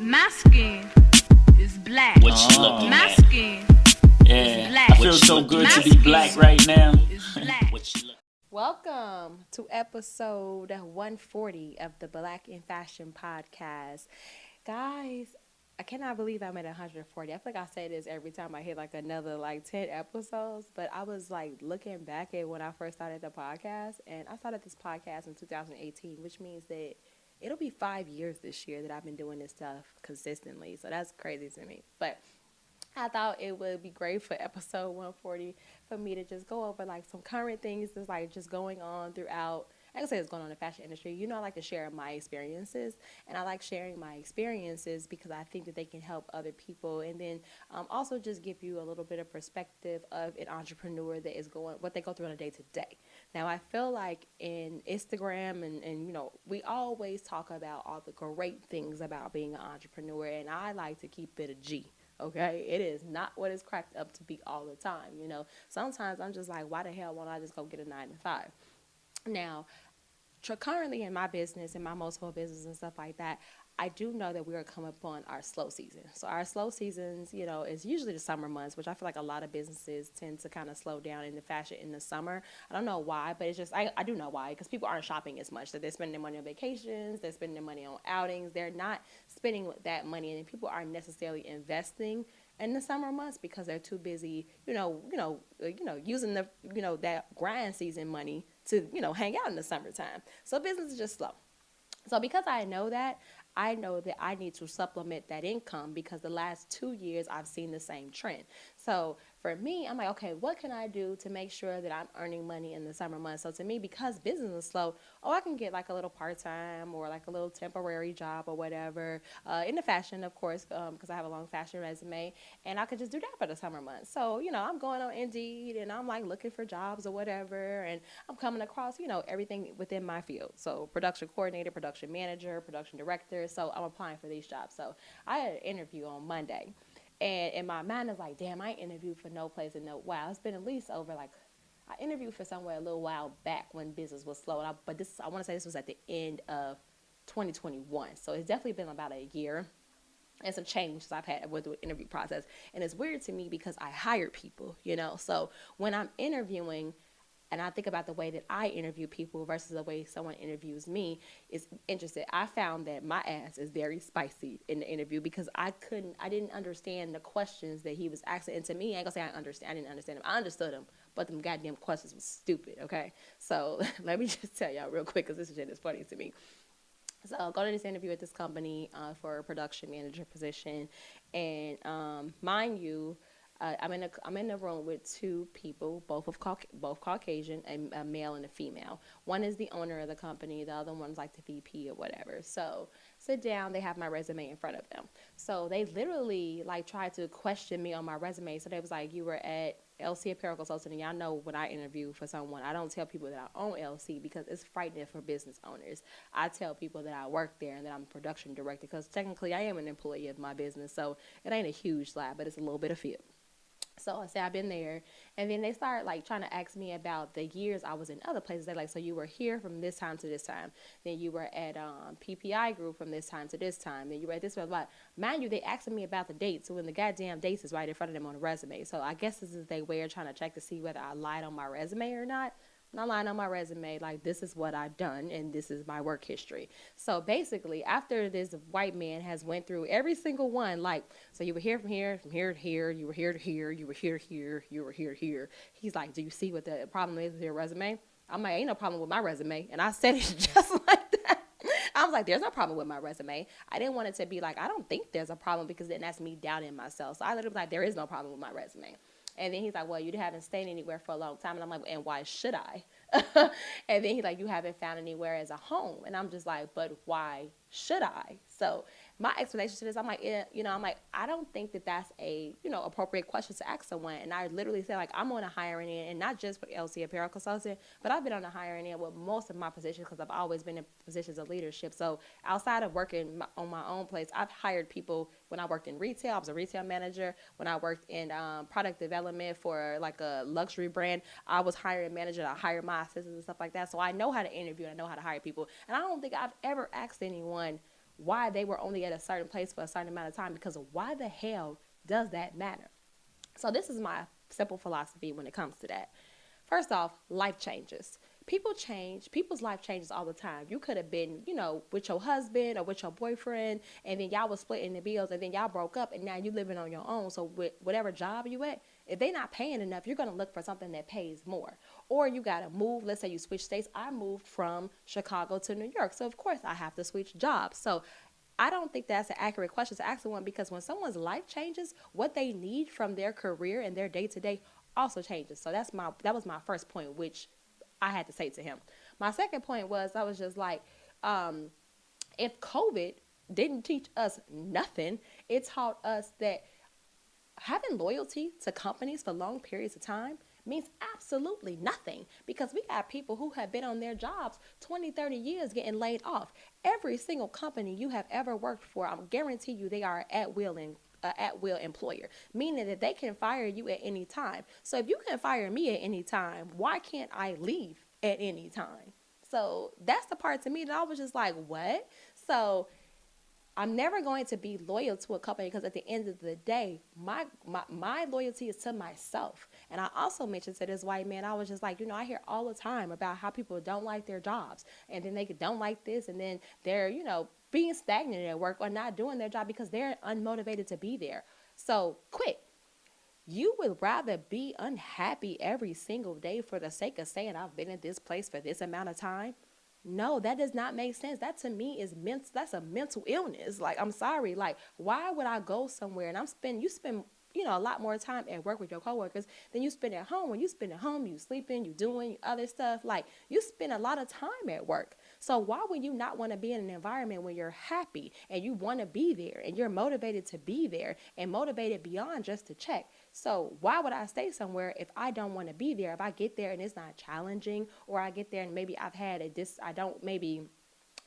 My skin is black. What you looking My at? skin Yeah, is black. I feel so good to be black right now. is black. What you look- Welcome to episode 140 of the Black in Fashion podcast. Guys, I cannot believe I'm at 140. I feel like I say this every time I hit like another 10 episodes, but I was looking back at when I first started the podcast, and I started this podcast in 2018, which means that it'll be 5 years this year that I've been doing this stuff consistently. So that's crazy to me. But I thought it would be great for episode 140 for me to just go over some current things that's just going on throughout. I can say it's going on in the fashion industry. You know, I like to share my experiences, and I like sharing my experiences because I think that they can help other people, and then also just give you a little bit of perspective of an entrepreneur that is going what they go through on a day to day. Now, I feel like in Instagram and we always talk about all the great things about being an entrepreneur, and I like to keep it a G. Okay, it is not what it's cracked up to be all the time. Sometimes I'm just like, why the hell won't I just go get a 9 to 5? Now, currently in my business, in my multiple business and stuff like that, I do know that we are coming upon our slow season. So our slow seasons, is usually the summer months, which I feel like a lot of businesses tend to kind of slow down in the fashion in the summer. I don't know why, but it's just, I do know why, because people aren't shopping as much. So they're spending their money on vacations, they're spending their money on outings, they're not spending that money, and people aren't necessarily investing in the summer months because they're too busy, using the, that grind season money to, hang out in the summertime. So business is just slow. So because I know that I need to supplement that income because the last 2 years I've seen the same trend. So for me, I'm like, okay, what can I do to make sure that I'm earning money in the summer months? So to me, because business is slow, I can get a little part-time or a little temporary job or whatever in the fashion, of course, because I have a long fashion resume, and I could just do that for the summer months. So, I'm going on Indeed and I'm looking for jobs or whatever, and I'm coming across, everything within my field. So production coordinator, production manager, production director. So I'm applying for these jobs. So I had an interview on Monday, and in my mind is like, damn, I interviewed for no place in no while. It's been at least over I interviewed for somewhere a little while back when business was slow. But I want to say this was at the end of 2021. So it's definitely been about a year and some changes I've had with the interview process. And it's weird to me because I hired people, So when I'm interviewing, and I think about the way that I interview people versus the way someone interviews me, is interesting. I found that my ass is very spicy in the interview because I didn't understand the questions that he was asking. And to me, I ain't gonna say I didn't understand them. I understood them, but them goddamn questions was stupid, okay? So let me just tell y'all real quick because this shit is funny to me. So I'll go to this interview at this company for a production manager position, and mind you, I'm in a room with two people, both Caucasian, a male and a female. One is the owner of the company, the other one's the VP or whatever. So sit down, they have my resume in front of them. So they literally tried to question me on my resume. So they was like, you were at LC Apparel Consulting, and y'all know when I interview for someone, I don't tell people that I own LC because it's frightening for business owners. I tell people that I work there and that I'm a production director because technically I am an employee of my business. So it ain't a huge lie, but it's a little bit of fear. So I say I've been there, and then they start trying to ask me about the years I was in other places. They're so you were here from this time to this time, then you were at PPI Group from this time to this time, then you were at this one. Mind you, they asking me about the dates, so when the goddamn dates is right in front of them on the resume. So I guess this is their way of trying to check to see whether I lied on my resume or not. Not lying on my resume, this is what I've done and this is my work history. So basically, after this white man has went through every single one, so you were here from here to here, you were here to here, you were here to here, you were here to here. He's like, do you see what the problem is with your resume? I'm like, ain't no problem with my resume. And I said it just like that. I was like, there's no problem with my resume. I didn't want it to be I don't think there's a problem because then that's me doubting myself. So I literally was like, there is no problem with my resume. And then he's like, well, you haven't stayed anywhere for a long time. And I'm like, and why should I? And then he's like, you haven't found anywhere as a home. And I'm just like, but why should I? So my explanation to this, I'm like, I don't think that that's a, appropriate question to ask someone. And I literally said, I'm on a hiring end, and not just for LC Apparel Consulting, but I've been on a hiring end with most of my positions because I've always been in positions of leadership. So outside of working on my own place, I've hired people. When I worked in retail, I was a retail manager. When I worked in product development for a luxury brand, I was hiring manager. I hired my assistants and stuff like that. So I know how to interview and I know how to hire people. And I don't think I've ever asked anyone, why they were only at a certain place for a certain amount of time, because why the hell does that matter? So this is my simple philosophy when it comes to that. First off, life changes. People change. People's life changes all the time. You could have been, with your husband or with your boyfriend, and then y'all was splitting the bills, and then y'all broke up, and now you living on your own. So with whatever job you at, if they not paying enough, you're going to look for something that pays more. Or you got to move. Let's say you switch states. I moved from Chicago to New York. So, of course, I have to switch jobs. So I don't think that's an accurate question to ask someone, because when someone's life changes, what they need from their career and their day-to-day also changes. So that was my first point, which I had to say to him. My second point was, I was just like, if COVID didn't teach us nothing, it taught us that having loyalty to companies for long periods of time means absolutely nothing, because we got people who have been on their jobs 20, 30 years getting laid off. Every single company you have ever worked for, I guarantee you they are at will employer, meaning that they can fire you at any time. So if you can fire me at any time, why can't I leave at any time? So that's the part to me that I was just like, what? So I'm never going to be loyal to a company, because at the end of the day, my loyalty is to myself. And I also mentioned to this white man, I was just like, I hear all the time about how people don't like their jobs, and then they don't like this, and then they're, being stagnant at work or not doing their job because they're unmotivated to be there. So quit. You would rather be unhappy every single day for the sake of saying, I've been at this place for this amount of time? No, that does not make sense. That to me is mental. That's a mental illness. Like, I'm sorry. Like, why would I go somewhere and you spend a lot more time at work with your coworkers than you spend at home. When you spend at home, you sleeping, you doing other stuff. Like, you spend a lot of time at work. So why would you not want to be in an environment where you're happy and you want to be there and you're motivated to be there and motivated beyond just to check? So why would I stay somewhere if I don't want to be there? If I get there and it's not challenging, or I get there and maybe I don't maybe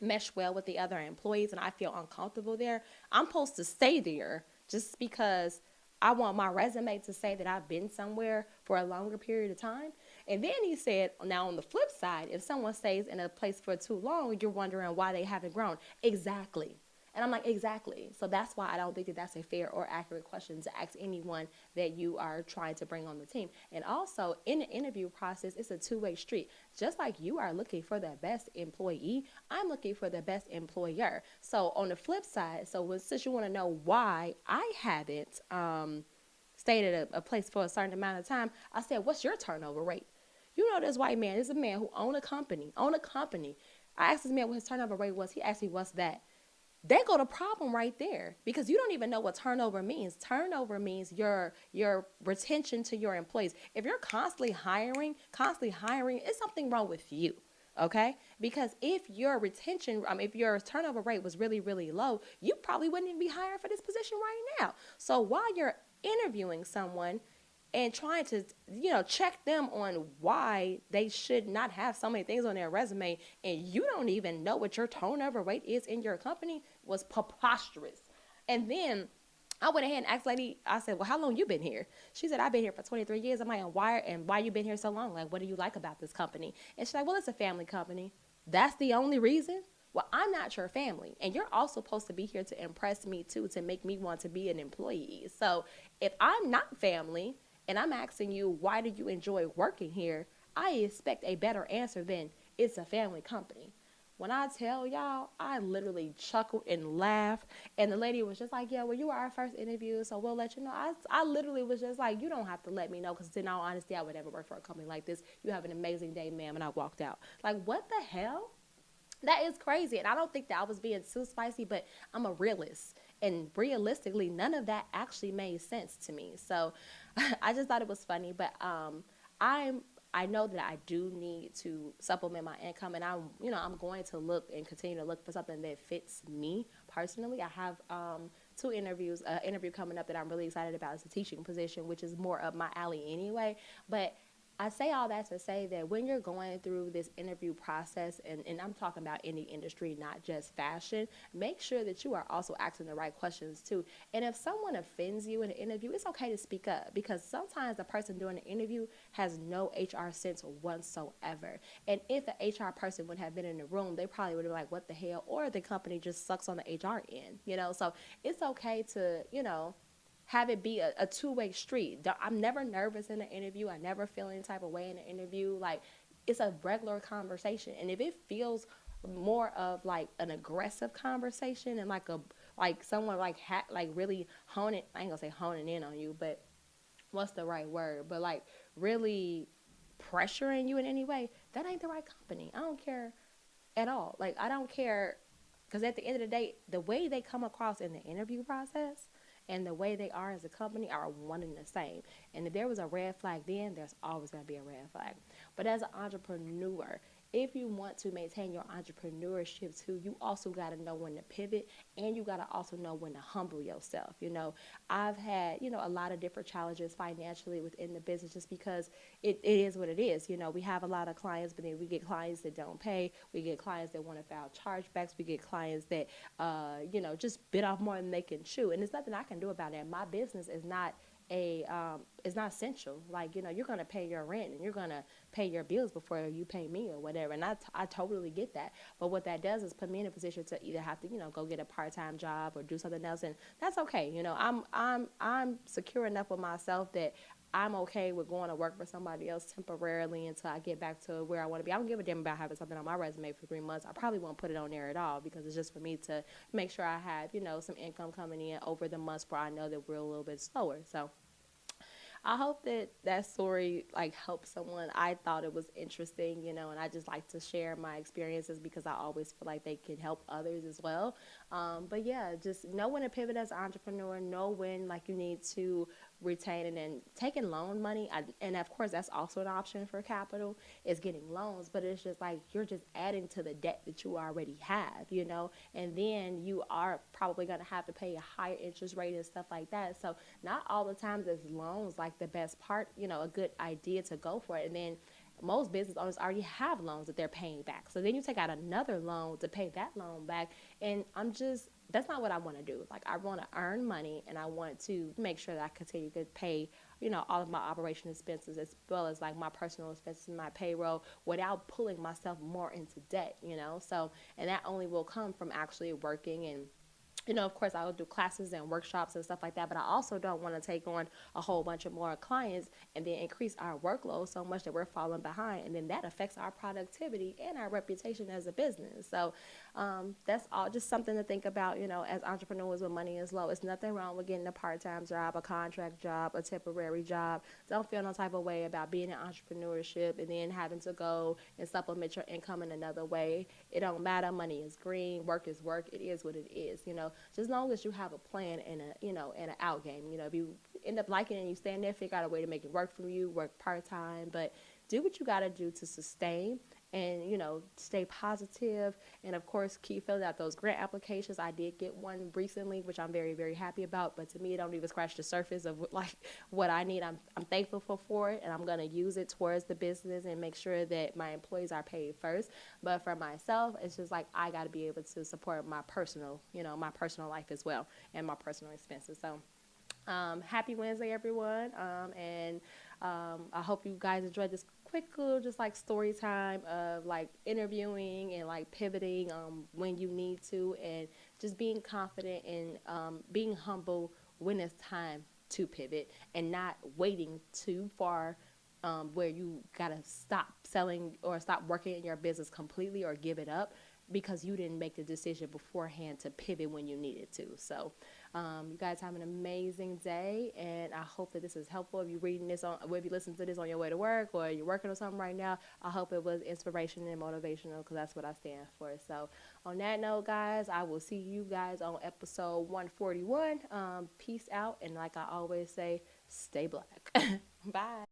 mesh well with the other employees and I feel uncomfortable there, I'm supposed to stay there just because I want my resume to say that I've been somewhere for a longer period of time. And then he said, now on the flip side, if someone stays in a place for too long, you're wondering why they haven't grown. Exactly. And I'm like, exactly. So that's why I don't think that that's a fair or accurate question to ask anyone that you are trying to bring on the team. And also, in the interview process, it's a two-way street. Just like you are looking for the best employee, I'm looking for the best employer. So on the flip side, since you want to know why I haven't stayed at a place for a certain amount of time, I said, what's your turnover rate? This white man is a man who owned a company. I asked this man what his turnover rate was. He asked me, what's that? There go the problem right there, because you don't even know what turnover means. Turnover means your retention to your employees. If you're constantly hiring, it's something wrong with you. Okay? Because if your turnover rate was really, really low, you probably wouldn't even be hiring for this position right now. So while you're interviewing someone and trying to, check them on why they should not have so many things on their resume, and you don't even know what your turnover rate is in your company, was preposterous. And then I went ahead and asked the lady, I said, well, how long you been here? She said, I've been here for 23 years. I'm like, why you been here so long? Like, what do you like about this company? And she's like, well, it's a family company. That's the only reason? Well, I'm not your family, and you're also supposed to be here to impress me too, to make me want to be an employee. So if I'm not family, and I'm asking you, why do you enjoy working here? I expect a better answer than, it's a family company. When I tell y'all, I literally chuckled and laughed. And the lady was just like, yeah, well, you were our first interview, so we'll let you know. I literally was just like, you don't have to let me know, because in all honesty, I would never work for a company like this. You have an amazing day, ma'am. And I walked out. Like, what the hell? That is crazy. And I don't think that I was being too spicy, but I'm a realist. And realistically, none of that actually made sense to me. So I just thought it was funny. But I know that I do need to supplement my income, and I'm going to look and continue to look for something that fits me personally. I have two interviews, interview coming up that I'm really excited about. It's a teaching position, which is more up my alley anyway. But I say all that to say that when you're going through this interview process, and I'm talking about any industry, not just fashion, make sure that you are also asking the right questions too. And if someone offends you in an interview, it's okay to speak up, because sometimes the person doing the interview has no HR sense whatsoever. And if the HR person would have been in the room, they probably would have been like, what the hell? Or the company just sucks on the HR end, So it's okay to, have it be a two-way street. I'm never nervous in an interview. I never feel any type of way in an interview. Like, it's a regular conversation. And if it feels more of like an aggressive conversation and like someone like really honing, I ain't gonna say honing in on you, but what's the right word? But like really pressuring you in any way, that ain't the right company. I don't care at all. Like, I don't care, because at the end of the day, the way they come across in the interview process and the way they are as a company are one and the same. And if there was a red flag then, there's always going to be a red flag. But as an entrepreneur, if you want to maintain your entrepreneurship too, you also got to know when to pivot, and you got to also know when to humble yourself. I've had, a lot of different challenges financially within the business, just because it is what it is. We have a lot of clients, but then we get clients that don't pay. We get clients that want to file chargebacks. We get clients that, just bit off more than they can chew. And there's nothing I can do about that. My business is not it's not essential. Like, you're going to pay your rent and you're going to pay your bills before you pay me or whatever. And I totally get that. But what that does is put me in a position to either have to, go get a part-time job or do something else. And that's okay. I'm secure enough with myself that I'm okay with going to work for somebody else temporarily until I get back to where I want to be. I don't give a damn about having something on my resume for 3 months. I probably won't put it on there at all, because it's just for me to make sure I have, some income coming in over the months where I know that we're a little bit slower. So I hope that story helps someone. I thought it was interesting, and I just like to share my experiences because I always feel like they can help others as well. But yeah, just know when to pivot as an entrepreneur. Know when you need to retain and then taking loan money. And of course, that's also an option for capital, is getting loans. But it's just like you're just adding to the debt that you already have, and then you are probably going to have to pay a higher interest rate and stuff like that. So not all the times is loans the best part, a good idea to go for it. And then most business owners already have loans that they're paying back. So then you take out another loan to pay that loan back. And that's not what I want to do. I want to earn money, and I want to make sure that I continue to pay, all of my operation expenses, as well as my personal expenses, my payroll, without pulling myself more into debt, So, and that only will come from actually working and of course, I will do classes and workshops and stuff like that, but I also don't want to take on a whole bunch of more clients and then increase our workload so much that we're falling behind, and then that affects our productivity and our reputation as a business. So that's all just something to think about, as entrepreneurs when money is low. It's nothing wrong with getting a part-time job, a contract job, a temporary job. Don't feel no type of way about being in entrepreneurship and then having to go and supplement your income in another way. It don't matter. Money is green. Work is work. It is what it is, just as long as you have a plan and and an out game. If you end up liking it and you stand there, figure out a way to make it work for you, work part-time, but do what you got to do to sustain and, stay positive. And of course, keep filling out those grant applications. I did get one recently, which I'm very, very happy about, but to me, it don't even scratch the surface of what I need. I'm thankful for it, and I'm going to use it towards the business and make sure that my employees are paid first. But for myself, it's just I got to be able to support my personal life as well, and my personal expenses. So happy Wednesday, everyone. And I hope you guys enjoyed this quick little just story time of interviewing and pivoting when you need to, and just being confident and being humble when it's time to pivot, and not waiting too far where you gotta stop selling or stop working in your business completely or give it up because you didn't make the decision beforehand to pivot when you needed to. So you guys have an amazing day, and I hope that this is helpful. If you're reading this or if you listen to this on your way to work, or you're working on something right now, I hope it was inspirational and motivational, because that's what I stand for. So on that note, guys, I will see you guys on episode 141. Peace out, and like I always say, stay black. Bye.